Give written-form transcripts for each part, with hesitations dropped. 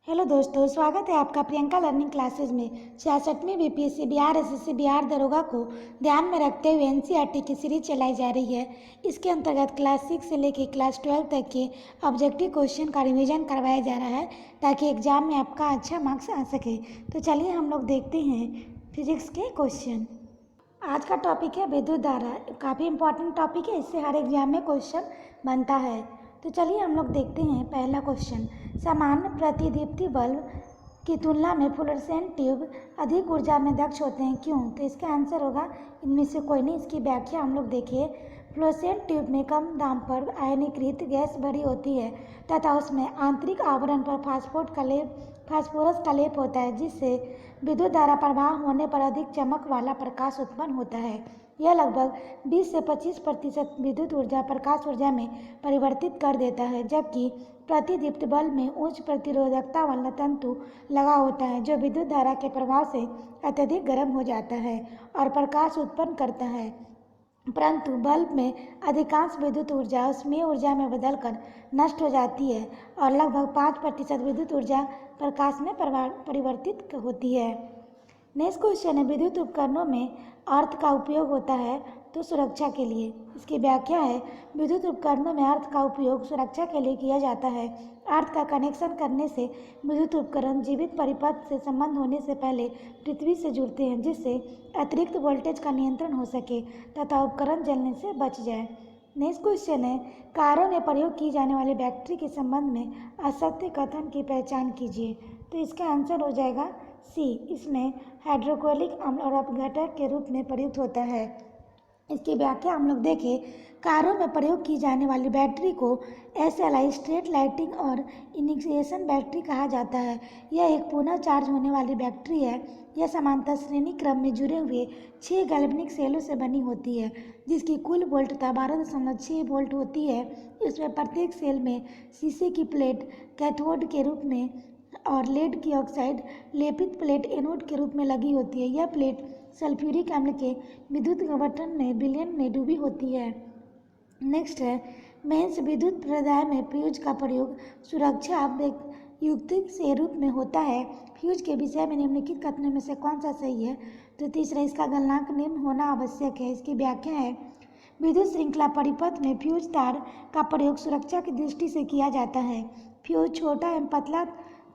Hello दोस्तों, स्वागत है आपका प्रियंका लर्निंग क्लासेज में। 66वीं बीपीएससी बिहार एसएससी बिहार दरोगा को ध्यान में रखते हुए एनसीईआरटी की सीरीज चलाई जा रही है। इसके अंतर्गत क्लास 6 से लेकर क्लास 12 तक के ऑब्जेक्टिव क्वेश्चन का रिवीजन करवाया जा रहा है ताकि एग्जाम में आपका अच्छा मार्क्स आ सके। तो चलिए हम लोग देखते हैं फिजिक्स के क्वेश्चन। आज का टॉपिक है विद्युत धारा। काफ़ी इंपॉर्टेंट टॉपिक है, इससे हर एग्जाम में क्वेश्चन बनता है। तो चलिए हम लोग देखते हैं पहला क्वेश्चन। सामान्य प्रतिदीप्ति बल्ब की तुलना में फ्लोरेसेंट ट्यूब अधिक ऊर्जा में दक्ष होते हैं, क्यों? तो इसका आंसर होगा इनमें से कोई नहीं। इसकी व्याख्या हम लोग देखिए। फ्लोरेसेंट ट्यूब में कम दाम पर आयनीकृत गैस भरी होती है तथा उसमें आंतरिक आवरण पर फास्फोरस का लेप होता है, जिससे विद्युत धारा प्रवाह होने पर अधिक चमक वाला प्रकाश उत्पन्न होता है। यह लगभग 20 से 25% विद्युत ऊर्जा प्रकाश ऊर्जा में परिवर्तित कर देता है, जबकि प्रतिदीप्त बल्ब में उच्च प्रतिरोधकता वाला तंतु लगा होता है जो विद्युत धारा के प्रभाव से अत्यधिक गर्म हो जाता है और प्रकाश उत्पन्न करता है। परंतु बल्ब में अधिकांश विद्युत ऊर्जा उष्मीय ऊर्जा में बदलकर नष्ट हो जाती है और लगभग 5% विद्युत ऊर्जा प्रकाश में परिवर्तित होती है। नेक्स्ट क्वेश्चन है, विद्युत उपकरणों में अर्थ का उपयोग होता है तो सुरक्षा के लिए। इसकी व्याख्या है, विद्युत उपकरणों में अर्थ का उपयोग सुरक्षा के लिए किया जाता है। अर्थ का कनेक्शन करने से विद्युत उपकरण जीवित परिपथ से संबंध होने से पहले पृथ्वी से जुड़ते हैं, जिससे अतिरिक्त वोल्टेज का नियंत्रण हो सके तथा उपकरण जलने से बच जाए। नेक्स्ट क्वेश्चन है, कारों में प्रयोग की जाने वाली बैटरी के संबंध में असत्य कथन की पहचान कीजिए। तो इसका आंसर हो जाएगा सी। इसमें हाइड्रोक्लोरिक अम्ल और अपघटक के रूप में प्रयुक्त होता है। इसकी व्याख्या हम लोग देखें। कारों में प्रयोग की जाने वाली बैटरी को SLI स्ट्रेट लाइटिंग और इनिशिएशन बैटरी कहा जाता है। यह एक पुनः चार्ज होने वाली बैटरी है। यह समांतर श्रेणी क्रम में जुड़े हुए 6 गैल्वेनिक सेलों से बनी होती है, जिसकी कुल वोल्टता 12.6 वोल्ट होती है। इसमें प्रत्येक सेल में शीशे की प्लेट कैथोड के रूप में और लेड की ऑक्साइड लेपित प्लेट एनोड के रूप में लगी होती है। यह प्लेट सल्फ्यूरिक अम्ल के विद्युत गवर्धन में विलयन में डूबी होती है। नेक्स्ट है, मेंस विद्युत प्रदाय में फ्यूज का प्रयोग सुरक्षा युक्त से रूप में होता है। फ्यूज के विषय में निम्नलिखित कथनों में से कौन सा सही है? तो तीसरा, इसका गलनांक निम्न होना आवश्यक है। इसकी व्याख्या है, विद्युत श्रृंखला परिपथ में फ्यूज तार का प्रयोग सुरक्षा की दृष्टि से किया जाता है। फ्यूज छोटा एवं पतला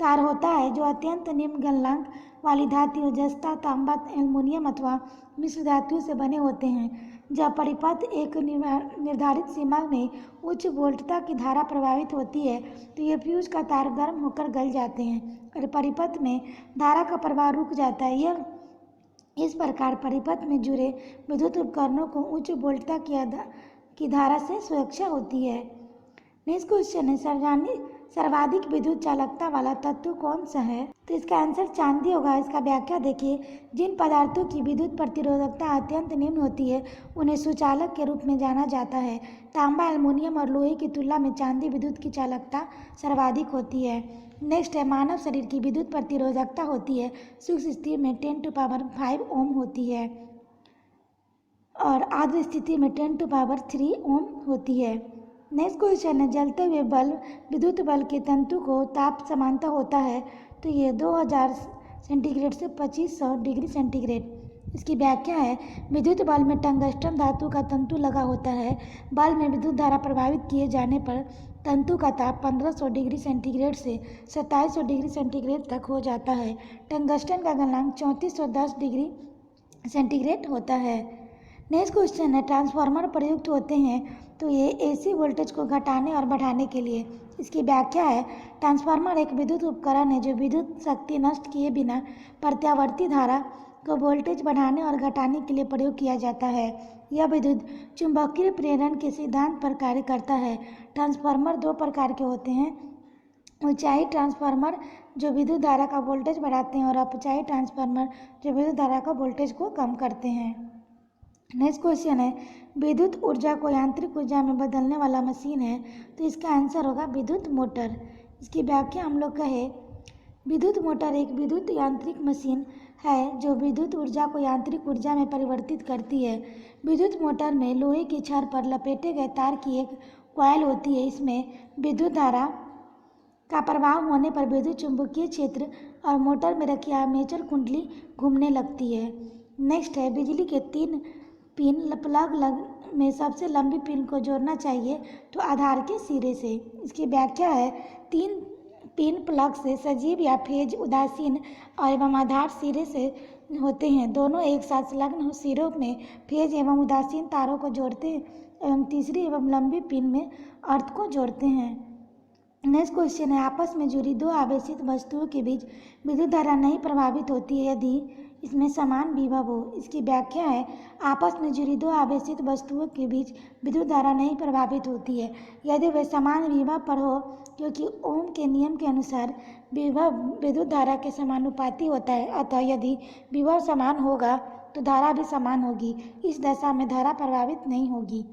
तार होता है जो अत्यंत निम्न गलनांक वाली धातुओं जस्ता, तांबा, एल्युमिनियम अथवा मिश्र धातुओं से बने होते हैं। जब परिपथ एक निर्धारित सीमा में उच्च वोल्टता की धारा प्रवाहित होती है तो ये फ्यूज का तार गर्म होकर गल जाते हैं और परिपथ में धारा का प्रवाह रुक जाता है। यह इस प्रकार परिपथ में जुड़े विद्युत उपकरणों को उच्च वोल्टता की धारा से सुरक्षा होती है। नेक्स्ट क्वेश्चन है, सर्वाधिक विद्युत चालकता वाला तत्व कौन सा है? तो इसका आंसर चांदी होगा। इसका व्याख्या देखिए। जिन पदार्थों की विद्युत प्रतिरोधकता अत्यंत निम्न होती है उन्हें सुचालक के रूप में जाना जाता है। तांबा, एल्युमिनियम और लोहे की तुलना में चांदी विद्युत की चालकता सर्वाधिक होती है। नेक्स्ट है, मानव शरीर की विद्युत प्रतिरोधकता होती है सूक्ष्म स्थिति में 10⁵ ओम होती है और आर्द्र स्थिति में 10⁵ ओम होती है। नेक्स्ट क्वेश्चन है, जलते हुए बल्ब विद्युत बल्ब के तंतु को ताप समानता होता है तो ये 2000 सेंटीग्रेड से 2500 डिग्री सेंटीग्रेड। इसकी व्याख्या है, विद्युत बल्ब में टंगस्टन धातु का तंतु लगा होता है। बल्ब में विद्युत धारा प्रभावित किए जाने पर तंतु का ताप 1500 डिग्री सेंटीग्रेड से 2700 डिग्री सेंटीग्रेड तक हो जाता है। टंगस्टन का गलनांक 3410 डिग्री सेंटीग्रेड होता है। नेक्स्ट क्वेश्चन है, ट्रांसफार्मर प्रयुक्त होते हैं तो ये AC वोल्टेज को घटाने और बढ़ाने के लिए। इसकी व्याख्या है, ट्रांसफार्मर एक विद्युत उपकरण है जो विद्युत शक्ति नष्ट किए बिना प्रत्यावर्ती धारा को वोल्टेज बढ़ाने और घटाने के लिए प्रयोग किया जाता है। यह विद्युत चुंबकीय प्रेरण के सिद्धांत पर कार्य करता है। ट्रांसफार्मर 2 प्रकार के होते हैं, ऊंचाई ट्रांसफार्मर जो विद्युत धारा का वोल्टेज बढ़ाते हैं और अपचाई ट्रांसफार्मर जो विद्युत धारा का वोल्टेज को कम करते हैं। नेक्स्ट क्वेश्चन है, विद्युत ऊर्जा को यांत्रिक ऊर्जा में बदलने वाला मशीन है तो इसका आंसर होगा विद्युत मोटर। इसकी व्याख्या हम लोग कहे, विद्युत मोटर एक विद्युत यांत्रिक मशीन है जो विद्युत ऊर्जा को यांत्रिक ऊर्जा में परिवर्तित करती है। विद्युत मोटर में लोहे की छड़ पर लपेटे गए तार की एक कॉइल होती है। इसमें विद्युत धारा का प्रभाव होने पर विद्युत चुंबकीय क्षेत्र और मोटर में रखी आर्मेचर कुंडली घूमने लगती है। नेक्स्ट है, बिजली के 3 पिन प्लग में सबसे लंबी पिन को जोड़ना चाहिए तो आधार के सिरे से। इसकी व्याख्या है, 3 पिन प्लग से सजीव या फेज उदासीन और एवं आधार सिरे से होते हैं। दोनों एक साथ संलग्न सिरों में फेज एवं उदासीन तारों को जोड़ते हैं एवं तीसरी एवं लंबी पिन में अर्थ को जोड़ते हैं। नेक्स्ट क्वेश्चन है, आपस में जुड़ी 2 आवेशित वस्तुओं के बीच विद्युत धारा नहीं प्रभावित होती है यदि इसमें समान विभव हो। इसकी व्याख्या है, आपस में जुड़ी 2 आवेशित वस्तुओं के बीच विद्युत धारा नहीं प्रभावित होती है यदि वे समान विभव पर हो, क्योंकि ओम के नियम के अनुसार विभव विद्युत धारा के समानुपाती होता है। अतः यदि विभव समान होगा तो धारा भी समान होगी। इस दशा में धारा प्रभावित नहीं होगी।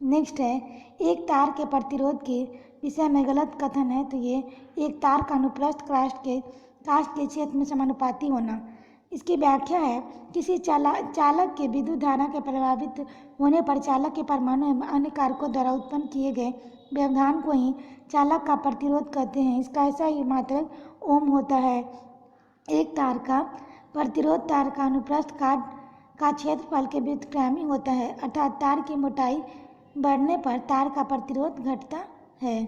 नेक्स्ट है, एक तार के प्रतिरोध के विषय में गलत कथन है तो ये एक तार का अनुप्रस्थ काष्ठ के क्षेत्र में समानुपाती होना। इसकी व्याख्या है, किसी चालक के विद्युत धारा के प्रभावित होने पर चालक के परमाणु एवं अन्य कारकों द्वारा उत्पन्न किए गए व्यवधान को ही चालक का प्रतिरोध कहते हैं। इसका ऐसा ही मात्रक ओम होता है। एक तार का प्रतिरोध तार का अनुप्रस्थ काट का क्षेत्रफल के व्युत्क्रमी होता है, अर्थात तार की मोटाई बढ़ने पर तार का प्रतिरोध घटता है।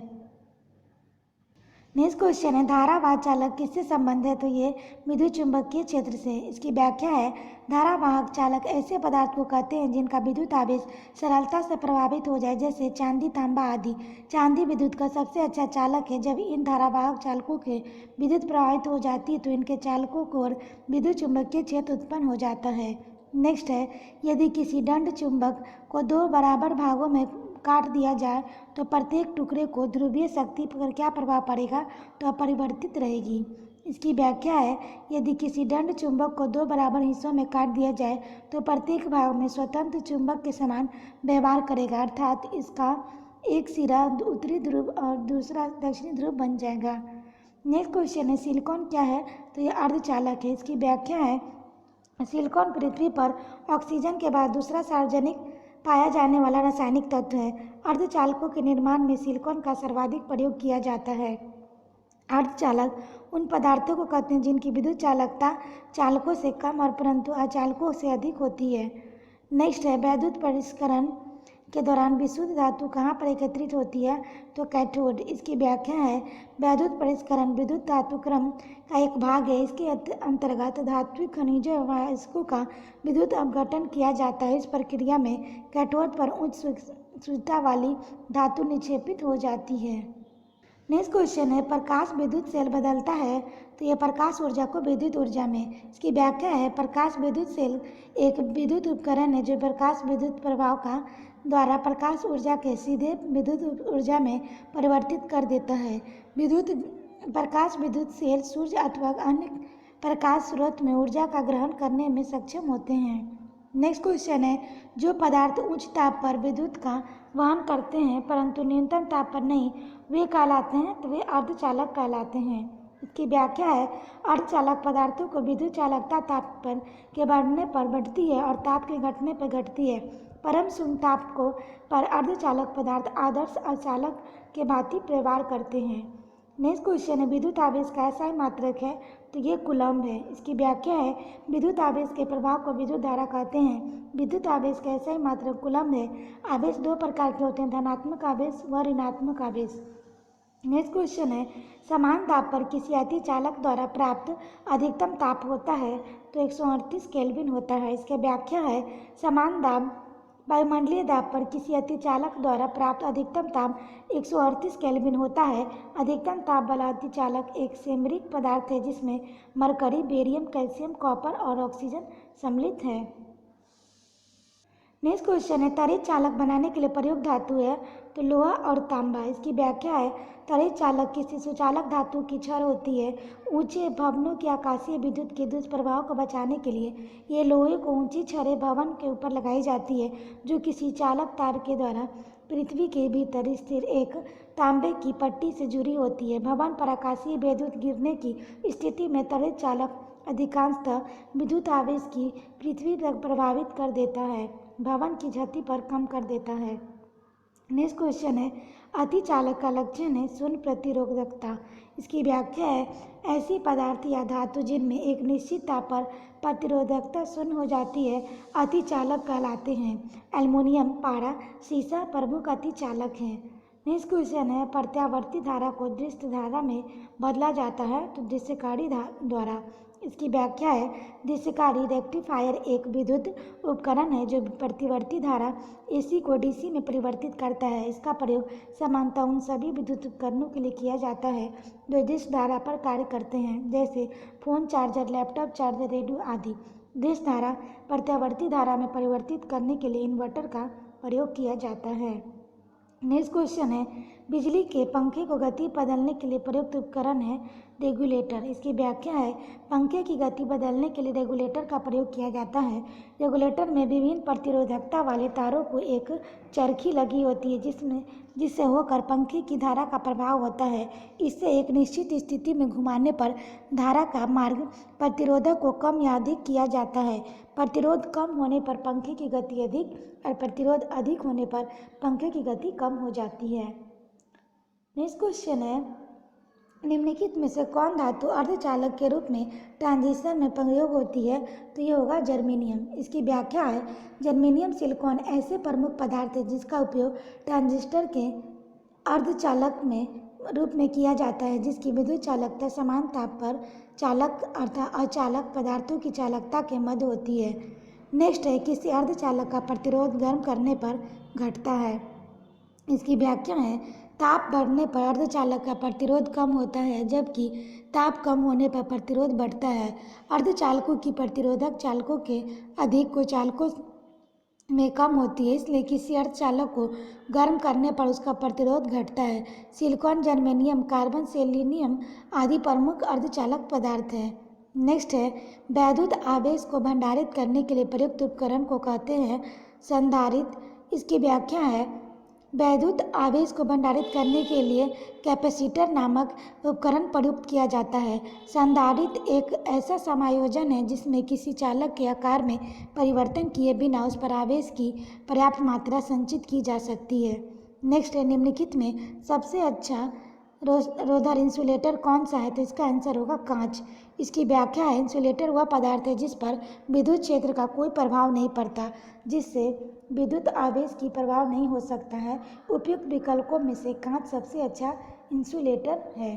नेक्स्ट क्वेश्चन है, धारावाहक चालक किससे संबंध है तो ये विद्युत चुंबकीय क्षेत्र से। इसकी व्याख्या है, धारावाहक चालक ऐसे पदार्थ को कहते हैं जिनका विद्युत आवेश सरलता से प्रभावित हो जाए, जैसे चांदी, तांबा आदि। चांदी विद्युत का सबसे अच्छा चालक है। जब इन धारावाहक चालकों के विद्युत प्रभावित हो जाती है तो इनके चालकों को और विद्युत चुंबकीय क्षेत्र उत्पन्न हो जाता है। नेक्स्ट है, यदि किसी दंड चुंबक को 2 बराबर भागों में काट दिया जाए तो प्रत्येक टुकड़े को ध्रुवीय शक्ति पर क्या प्रभाव पड़ेगा तो अपरिवर्तित रहेगी। इसकी व्याख्या है, यदि किसी दंड चुंबक को 2 बराबर हिस्सों में काट दिया जाए तो प्रत्येक भाग में स्वतंत्र चुंबक के समान व्यवहार करेगा, अर्थात इसका एक सिरा उत्तरी ध्रुव और दूसरा दक्षिणी ध्रुव बन जाएगा। नेक्स्ट क्वेश्चन है, सिलिकॉन क्या है तो यह अर्धचालक है। इसकी व्याख्या है, सिलिकॉन पृथ्वी पर ऑक्सीजन के बाद दूसरा सार्वजनिक पाया जाने वाला रासायनिक तत्व है। अर्धचालकों के निर्माण में सिलिकॉन का सर्वाधिक प्रयोग किया जाता है। अर्धचालक उन पदार्थों को कहते हैं जिनकी विद्युत चालकता चालकों से कम और परंतु अचालकों से अधिक होती है। नेक्स्ट है, वैद्युत परिष्करण के दौरान विशुद्ध धातु कहाँ पर एकत्रित होती है तो कैथोड। इसकी व्याख्या है, वैद्युत परिष्करण विद्युत धातु क्रम का एक भाग है। इसके अंतर्गत धात्विक खनिजों एवं अयस्कों का विद्युत अपघटन किया जाता है। इस प्रक्रिया में कैथोड पर उच्च शुद्धता वाली धातु निक्षेपित हो जाती है। नेक्स्ट क्वेश्चन है, प्रकाश विद्युत सेल बदलता है तो यह प्रकाश ऊर्जा को विद्युत ऊर्जा में। इसकी व्याख्या है, प्रकाश विद्युत सेल एक विद्युत उपकरण है जो प्रकाश विद्युत प्रभाव का द्वारा प्रकाश ऊर्जा के सीधे विद्युत ऊर्जा में परिवर्तित कर देता है। प्रकाश विद्युत सेल सूर्य अथवा अन्य प्रकाश स्रोत में ऊर्जा का ग्रहण करने में सक्षम होते हैं। नेक्स्ट क्वेश्चन है, जो पदार्थ उच्च ताप पर विद्युत का वहन करते हैं परंतु न्यूनतम ताप पर नहीं, वे कहलाते हैं तो वे अर्धचालक कहलाते हैं। इसकी व्याख्या है, अर्धचालक पदार्थों को विद्युत चालकता ताप पर के बढ़ने पर बढ़ती है और ताप के घटने पर घटती है। परम शून्य ताप को पर अर्धचालक पदार्थ आदर्श अचालक के भांति व्यवहार करते हैं। नेक्स्ट क्वेश्चन है, विद्युत आवेश का ऐसा ही मात्रक है तो ये कूलम्ब है। इसकी व्याख्या है, विद्युत आवेश के प्रभाव को विद्युत धारा कहते हैं। विद्युत आवेश का ऐसा ही मात्रक कूलम्ब है। आवेश 2 प्रकार के होते हैं, धनात्मक आवेश व ऋणात्मक आवेश। नेक्स्ट क्वेश्चन है, समान दाब पर किसी अतिचालक द्वारा प्राप्त अधिकतम ताप होता है तो 138 केल्विन होता है। इसकी व्याख्या है, समान दाब वायुमंडलीय दाब पर किसी अतिचालक द्वारा प्राप्त अधिकतम ताप 138 केल्विन होता है। अधिकतम ताप वाला अतिचालक एक सेमरिक पदार्थ है जिसमें मरकरी, बेरियम, कैल्शियम, कॉपर और ऑक्सीजन सम्मिलित है। नेक्स्ट क्वेश्चन है, त्वरित चालक बनाने के लिए प्रयुक्त धातु है तो लोहा और तांबा। इसकी व्याख्या है, त्वरित चालक किसी सुचालक धातु की छड़ होती है। ऊंचे भवनों की आकाशीय विद्युत के दुष्प्रभाव को बचाने के लिए ये लोहे को ऊंची छड़ें भवन के ऊपर लगाई जाती है जो किसी चालक तार के द्वारा पृथ्वी के भीतर स्थिर एक तांबे की पट्टी से जुड़ी होती है। भवन पर आकाशीय विद्युत गिरने की स्थिति में त्वरित चालक अधिकांशतः विद्युत आवेश की पृथ्वी तक प्रभावित कर देता है, भवन की क्षति पर कम कर देता है। नेक्स्ट क्वेश्चन है, अतिचालक का लक्षण है शून्य प्रतिरोधकता। इसकी व्याख्या है ऐसी पदार्थ या धातु जिनमें एक निश्चित ताप पर प्रतिरोधकता शून्य हो जाती है अतिचालक कहलाते हैं। एल्युमिनियम, पारा, सीसा प्रमुख अतिचालक हैं। नेक्स्ट क्वेश्चन है प्रत्यावर्ती धारा को दृश्य धारा में बदला जाता है तो दृश्यकारी द्वारा। इसकी व्याख्या है दृश्यकारी रेक्टिफायर एक विद्युत उपकरण है जो प्रतिवर्ती धारा एसी को डीसी में परिवर्तित करता है। इसका प्रयोग सामान्यतः उन सभी विद्युत उपकरणों के लिए किया जाता है जो दृश्य धारा पर कार्य करते हैं, जैसे phone charger, laptop charger, radio आदि। दृश्य धारा प्रत्यावर्ती धारा में परिवर्तित करने के लिए इन्वर्टर का प्रयोग किया जाता है। नेक्स्ट क्वेश्चन है बिजली के पंखे को गति बदलने के लिए प्रयुक्त उपकरण है रेगुलेटर। इसकी व्याख्या है पंखे की गति बदलने के लिए रेगुलेटर का प्रयोग किया जाता है। रेगुलेटर में विभिन्न प्रतिरोधकता वाले तारों को एक चरखी लगी होती है जिससे होकर पंखे की धारा का प्रभाव होता है। इससे एक निश्चित स्थिति में घुमाने पर धारा का मार्ग प्रतिरोधक को कम या अधिक किया जाता है। प्रतिरोध कम होने पर पंखे की गति अधिक और प्रतिरोध अधिक होने पर पंखे की गति कम हो जाती है। नेक्स्ट क्वेश्चन है निम्नलिखित में से कौन धातु अर्धचालक के रूप में ट्रांजिस्टर में प्रयोग होती है तो ये होगा जर्मेनियम। इसकी व्याख्या है जर्मेनियम सिलिकॉन ऐसे प्रमुख पदार्थ है जिसका उपयोग ट्रांजिस्टर के अर्धचालक में रूप में किया जाता है जिसकी विद्युत चालकता समान ताप पर चालक अर्थात अचालक पदार्थों की चालकता के मध्य होती है। नेक्स्ट है किसी अर्धचालक का प्रतिरोध गर्म करने पर घटता है। इसकी व्याख्या है ताप बढ़ने पर अर्धचालक का प्रतिरोध कम होता है जबकि ताप कम होने पर प्रतिरोध बढ़ता है। अर्धचालकों की प्रतिरोधक चालकों के अधिक को चालकों में कम होती है, इसलिए किसी अर्धचालक को गर्म करने पर उसका प्रतिरोध घटता है। सिलिकॉन, जर्मेनियम, कार्बन, सेलेनियम आदि प्रमुख अर्धचालक पदार्थ हैं। नेक्स्ट है वैद्युत आवेश को भंडारित करने के लिए प्रयुक्त उपकरण को कहते हैं संधारित्र। इसकी व्याख्या है वैद्युत आवेश को भंडारित करने के लिए कैपेसिटर नामक उपकरण प्रयुक्त किया जाता है। संधारित्र एक ऐसा समायोजन है जिसमें किसी चालक के आकार में परिवर्तन किए बिना उस पर आवेश की पर्याप्त मात्रा संचित की जा सकती है। नेक्स्ट है निम्नलिखित में सबसे अच्छा रोधर इंसुलेटर कौन सा है तो इसका आंसर होगा कांच। इसकी व्याख्या है इंसुलेटर वह पदार्थ है जिस पर विद्युत क्षेत्र का कोई प्रभाव नहीं पड़ता, जिससे विद्युत आवेश की प्रभाव नहीं हो सकता है। उपयुक्त विकल्पों में से कांच सबसे अच्छा इंसुलेटर है।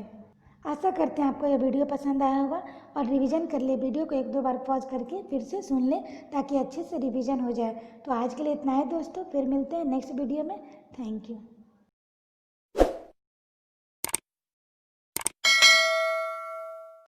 आशा करते हैं आपको यह वीडियो पसंद आया होगा और रिवीजन कर ले। वीडियो को 1-2 बार पॉज करके फिर से सुन लें ताकि अच्छे से रिवीजन हो जाए। तो आज के लिए इतना है दोस्तों, फिर मिलते हैं नेक्स्ट वीडियो में। Thank you.